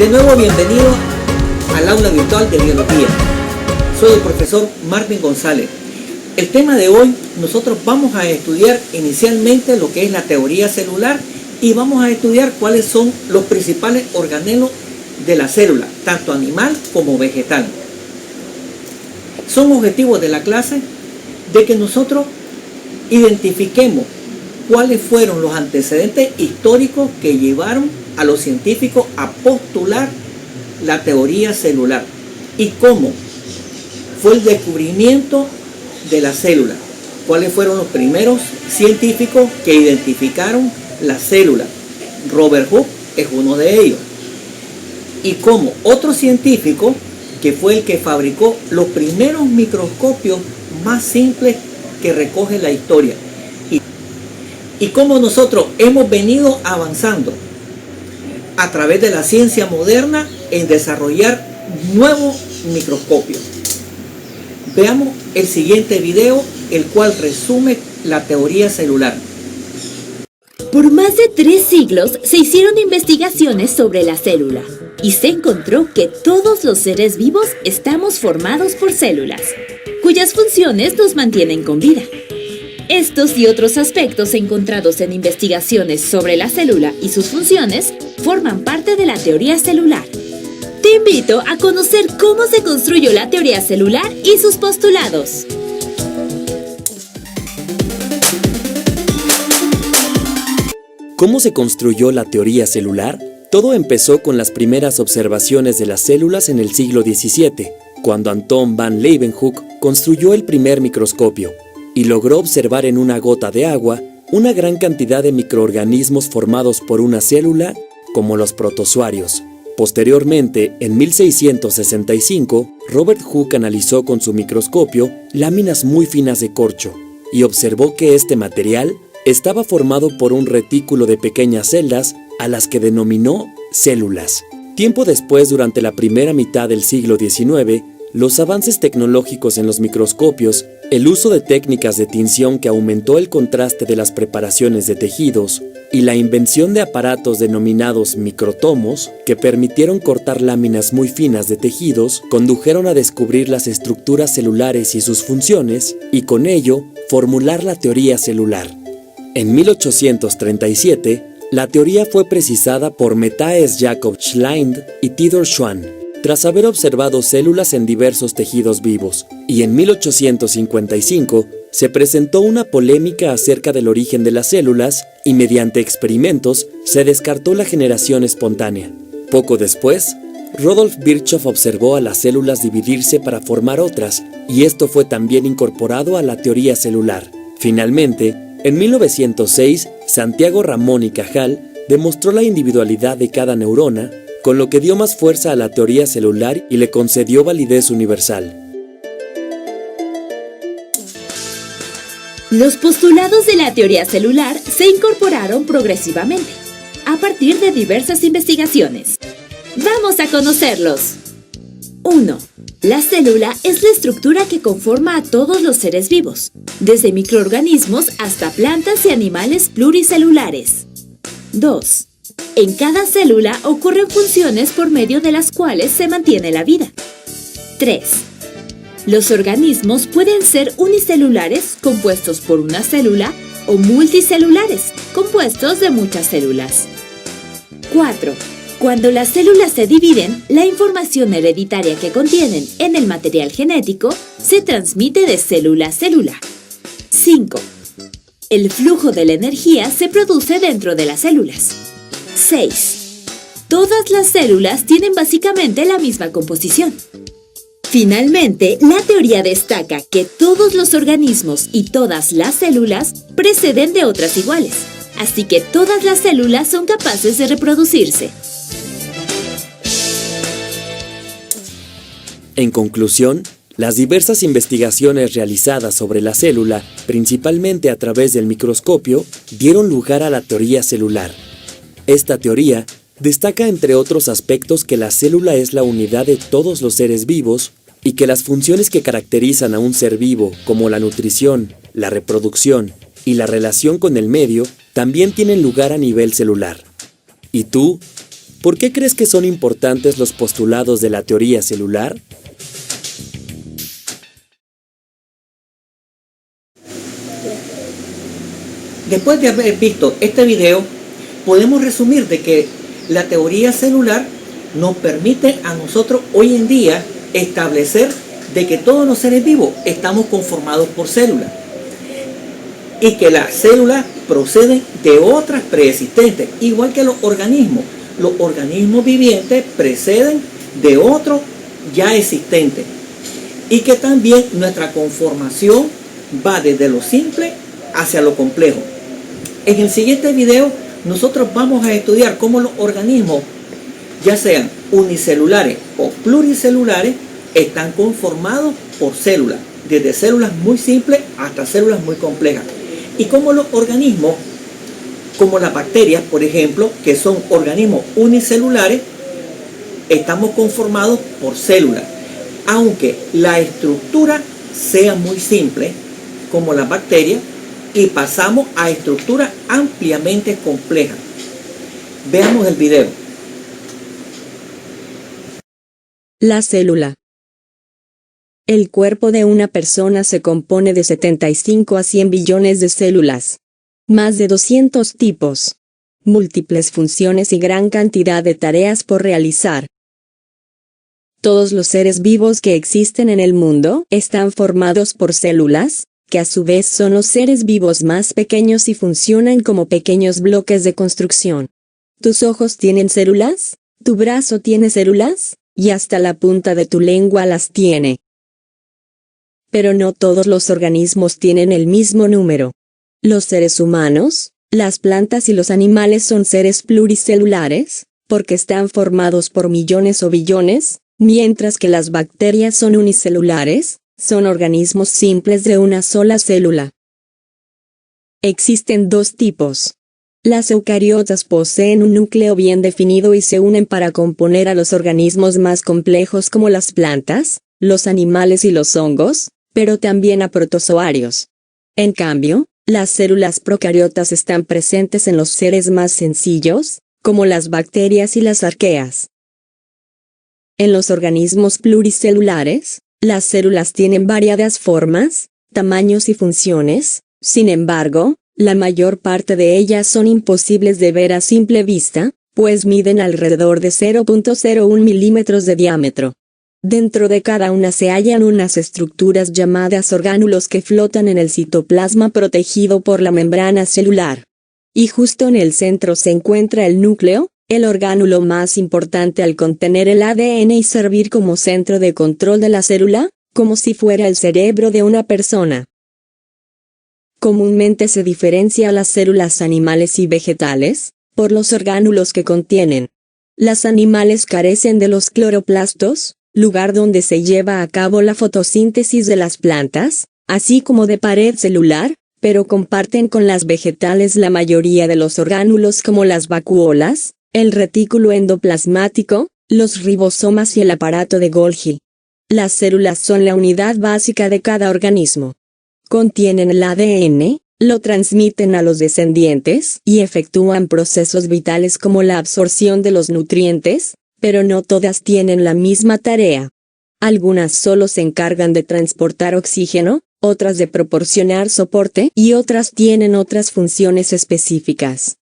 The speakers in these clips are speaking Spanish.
De nuevo, bienvenido al aula virtual de biología. Soy el profesor Marvin González. El tema de hoy, nosotros vamos a estudiar inicialmente lo que es la teoría celular y vamos a estudiar cuáles son los principales organelos de la célula, tanto animal como vegetal. Son objetivos de la clase de que nosotros identifiquemos cuáles fueron los antecedentes históricos que llevaron a los científicos a postular la teoría celular y cómo fue el descubrimiento de la célula, cuáles fueron los primeros científicos que identificaron la célula. Robert Hooke es uno de ellos, y cómo otro científico que fue el que fabricó los primeros microscopios más simples que recoge la historia, y cómo nosotros hemos venido avanzando a través de la ciencia moderna en desarrollar nuevos microscopios. Veamos el siguiente video, el cual resume la teoría celular. Por más de 3 siglos se hicieron investigaciones sobre la célula y se encontró que todos los seres vivos estamos formados por células, cuyas funciones nos mantienen con vida. Estos y otros aspectos encontrados en investigaciones sobre la célula y sus funciones forman parte de la teoría celular. Te invito a conocer cómo se construyó la teoría celular y sus postulados. ¿Cómo se construyó la teoría celular? Todo empezó con las primeras observaciones de las células en el siglo XVII, cuando Anton van Leeuwenhoek construyó el primer microscopio y logró observar en una gota de agua una gran cantidad de microorganismos formados por una célula, como los protozoarios. Posteriormente, en 1665, Robert Hooke analizó con su microscopio láminas muy finas de corcho y observó que este material estaba formado por un retículo de pequeñas celdas a las que denominó células. Tiempo después, durante la primera mitad del siglo XIX, los avances tecnológicos en los microscopios, el uso de técnicas de tinción que aumentó el contraste de las preparaciones de tejidos y la invención de aparatos denominados microtomos que permitieron cortar láminas muy finas de tejidos condujeron a descubrir las estructuras celulares y sus funciones y con ello formular la teoría celular. En 1837, la teoría fue precisada por Matthias Jakob Schlein y Theodor Schwann, tras haber observado células en diversos tejidos vivos, y en 1855 se presentó una polémica acerca del origen de las células y mediante experimentos se descartó la generación espontánea. Poco después, Rudolf Virchow observó a las células dividirse para formar otras, y esto fue también incorporado a la teoría celular. Finalmente, en 1906, Santiago Ramón y Cajal demostró la individualidad de cada neurona, con lo que dio más fuerza a la teoría celular y le concedió validez universal. Los postulados de la teoría celular se incorporaron progresivamente, a partir de diversas investigaciones. ¡Vamos a conocerlos! 1. La célula es la estructura que conforma a todos los seres vivos, desde microorganismos hasta plantas y animales pluricelulares. 2. En cada célula ocurren funciones por medio de las cuales se mantiene la vida. 3. Los organismos pueden ser unicelulares, compuestos por una célula, o multicelulares, compuestos de muchas células. 4. Cuando las células se dividen, la información hereditaria que contienen en el material genético se transmite de célula a célula. 5. El flujo de la energía se produce dentro de las células. 6. Todas las células tienen básicamente la misma composición. Finalmente, la teoría destaca que todos los organismos y todas las células preceden de otras iguales, así que todas las células son capaces de reproducirse. En conclusión, las diversas investigaciones realizadas sobre la célula, principalmente a través del microscopio, dieron lugar a la teoría celular. Esta teoría destaca, entre otros aspectos, que la célula es la unidad de todos los seres vivos y que las funciones que caracterizan a un ser vivo, como la nutrición, la reproducción y la relación con el medio, también tienen lugar a nivel celular. ¿Y tú? ¿Por qué crees que son importantes los postulados de la teoría celular? Después de haber visto este video, podemos resumir de que la teoría celular nos permite a nosotros hoy en día establecer de que todos los seres vivos estamos conformados por células y que las células proceden de otras preexistentes, igual que los organismos. Los organismos vivientes preceden de otros ya existentes y que también nuestra conformación va desde lo simple hacia lo complejo. En el siguiente video nosotros vamos a estudiar cómo los organismos, ya sean unicelulares o pluricelulares, están conformados por células, desde células muy simples hasta células muy complejas. Y cómo los organismos, como las bacterias, por ejemplo, que son organismos unicelulares, estamos conformados por células, aunque la estructura sea muy simple, como las bacterias, y pasamos a estructuras ampliamente complejas. Veamos el video. La célula. El cuerpo de una persona se compone de 75 a 100 billones de células. Más de 200 tipos. Múltiples funciones y gran cantidad de tareas por realizar. Todos los seres vivos que existen en el mundo están formados por células, que a su vez son los seres vivos más pequeños y funcionan como pequeños bloques de construcción. ¿Tus ojos tienen células? ¿Tu brazo tiene células? Y hasta la punta de tu lengua las tiene. Pero no todos los organismos tienen el mismo número. Los seres humanos, las plantas y los animales son seres pluricelulares, porque están formados por millones o billones, mientras que las bacterias son unicelulares, son organismos simples de una sola célula. Existen dos tipos. Las eucariotas poseen un núcleo bien definido y se unen para componer a los organismos más complejos como las plantas, los animales y los hongos, pero también a protozoarios. En cambio, las células procariotas están presentes en los seres más sencillos, como las bacterias y las arqueas. En los organismos pluricelulares, las células tienen variadas formas, tamaños y funciones, sin embargo, la mayor parte de ellas son imposibles de ver a simple vista, pues miden alrededor de 0.01 milímetros de diámetro. Dentro de cada una se hallan unas estructuras llamadas orgánulos que flotan en el citoplasma protegido por la membrana celular. Y justo en el centro se encuentra el núcleo, el orgánulo más importante al contener el ADN y servir como centro de control de la célula, como si fuera el cerebro de una persona. Comúnmente se diferencia a las células animales y vegetales, por los orgánulos que contienen. Las animales carecen de los cloroplastos, lugar donde se lleva a cabo la fotosíntesis de las plantas, así como de pared celular, pero comparten con las vegetales la mayoría de los orgánulos como las vacuolas, el retículo endoplasmático, los ribosomas y el aparato de Golgi. Las células son la unidad básica de cada organismo. Contienen el ADN, lo transmiten a los descendientes y efectúan procesos vitales como la absorción de los nutrientes, pero no todas tienen la misma tarea. Algunas solo se encargan de transportar oxígeno, otras de proporcionar soporte y otras tienen otras funciones específicas.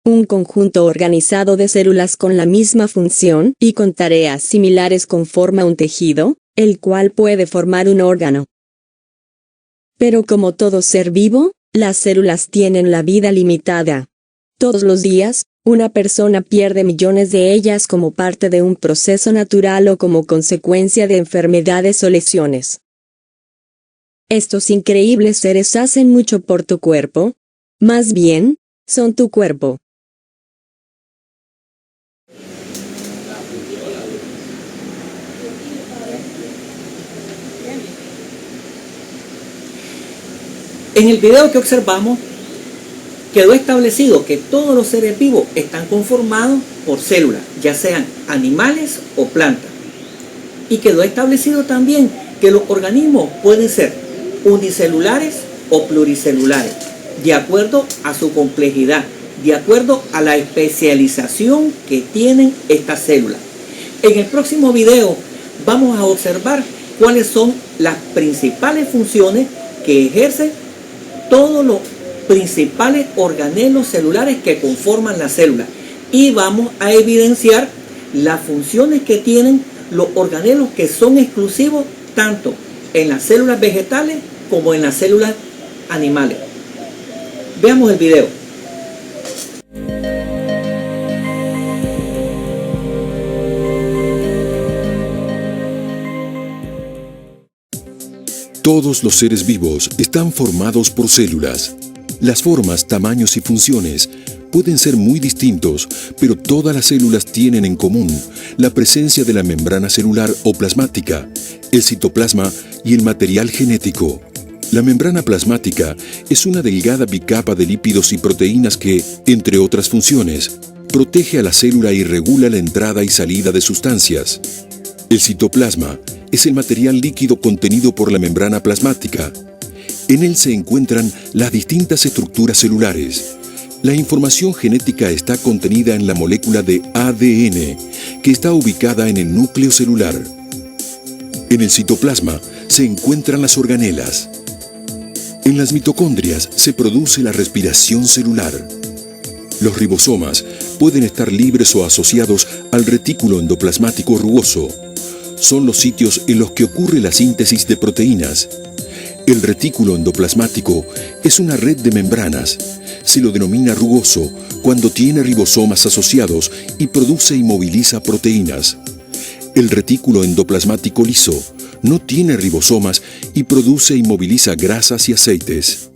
Un conjunto organizado de células con la misma función y con tareas similares conforma un tejido, el cual puede formar un órgano. Pero como todo ser vivo, las células tienen la vida limitada. Todos los días, una persona pierde millones de ellas como parte de un proceso natural o como consecuencia de enfermedades o lesiones. Estos increíbles seres hacen mucho por tu cuerpo. Más bien, son tu cuerpo. En el video que observamos, quedó establecido que todos los seres vivos están conformados por células, ya sean animales o plantas. Y quedó establecido también que los organismos pueden ser unicelulares o pluricelulares, de acuerdo a su complejidad, de acuerdo a la especialización que tienen estas células. En el próximo video vamos a observar cuáles son las principales funciones que ejercen todos los principales organelos celulares que conforman la célula, y vamos a evidenciar las funciones que tienen los organelos que son exclusivos tanto en las células vegetales como en las células animales. Veamos el video. Todos los seres vivos están formados por células. Las formas, tamaños y funciones pueden ser muy distintos, pero todas las células tienen en común la presencia de la membrana celular o plasmática, el citoplasma y el material genético. La membrana plasmática es una delgada bicapa de lípidos y proteínas que, entre otras funciones, protege a la célula y regula la entrada y salida de sustancias. El citoplasma es el material líquido contenido por la membrana plasmática. En él se encuentran las distintas estructuras celulares. La información genética está contenida en la molécula de ADN, que está ubicada en el núcleo celular. En el citoplasma se encuentran las organelas. En las mitocondrias se produce la respiración celular. Los ribosomas pueden estar libres o asociados al retículo endoplasmático rugoso. Son los sitios en los que ocurre la síntesis de proteínas. El retículo endoplasmático es una red de membranas. Se lo denomina rugoso cuando tiene ribosomas asociados y produce y moviliza proteínas. El retículo endoplasmático liso no tiene ribosomas y produce y moviliza grasas y aceites.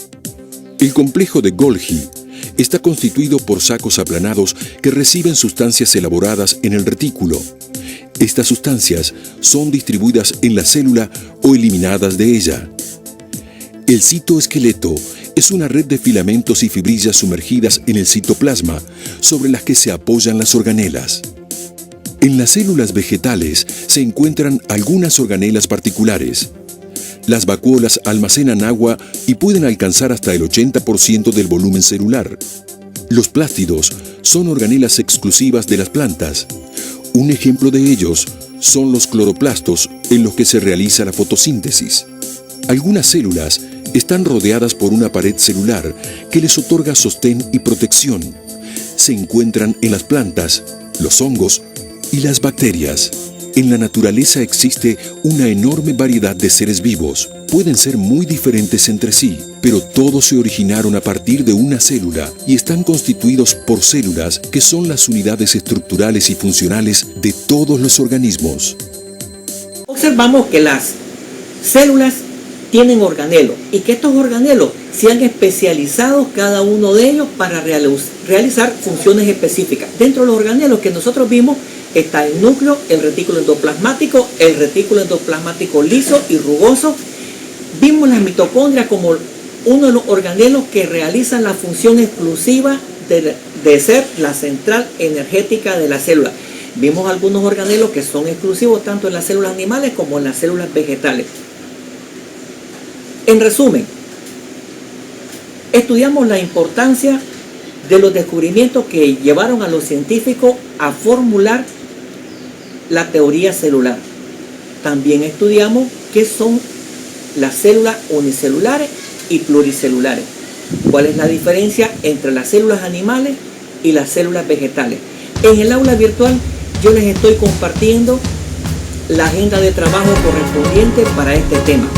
El complejo de Golgi está constituido por sacos aplanados que reciben sustancias elaboradas en el retículo. Estas sustancias son distribuidas en la célula o eliminadas de ella. El citoesqueleto es una red de filamentos y fibrillas sumergidas en el citoplasma sobre las que se apoyan las organelas. En las células vegetales se encuentran algunas organelas particulares. Las vacuolas almacenan agua y pueden alcanzar hasta el 80% del volumen celular. Los plástidos son organelas exclusivas de las plantas. Un ejemplo de ellos son los cloroplastos en los que se realiza la fotosíntesis. Algunas células están rodeadas por una pared celular que les otorga sostén y protección. Se encuentran en las plantas, los hongos y las bacterias. En la naturaleza existe una enorme variedad de seres vivos. Pueden ser muy diferentes entre sí, pero todos se originaron a partir de una célula y están constituidos por células que son las unidades estructurales y funcionales de todos los organismos. Observamos que las células tienen organelos y que estos organelos se han especializado cada uno de ellos para realizar funciones específicas. Dentro de los organelos que nosotros vimos está el núcleo, el retículo endoplasmático liso y rugoso. Vimos las mitocondrias como uno de los organelos que realizan la función exclusiva de ser la central energética de la célula. Vimos algunos organelos que son exclusivos tanto en las células animales como en las células vegetales. En resumen, estudiamos la importancia de los descubrimientos que llevaron a los científicos a formular la teoría celular. También estudiamos qué son las células unicelulares y pluricelulares. ¿Cuál es la diferencia entre las células animales y las células vegetales? En el aula virtual yo les estoy compartiendo la agenda de trabajo correspondiente para este tema.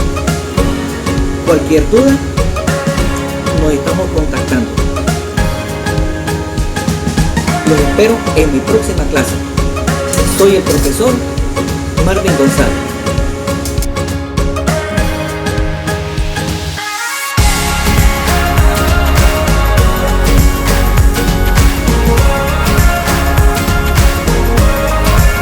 Cualquier duda, nos estamos contactando. Los espero en mi próxima clase. Soy el profesor Marvin González.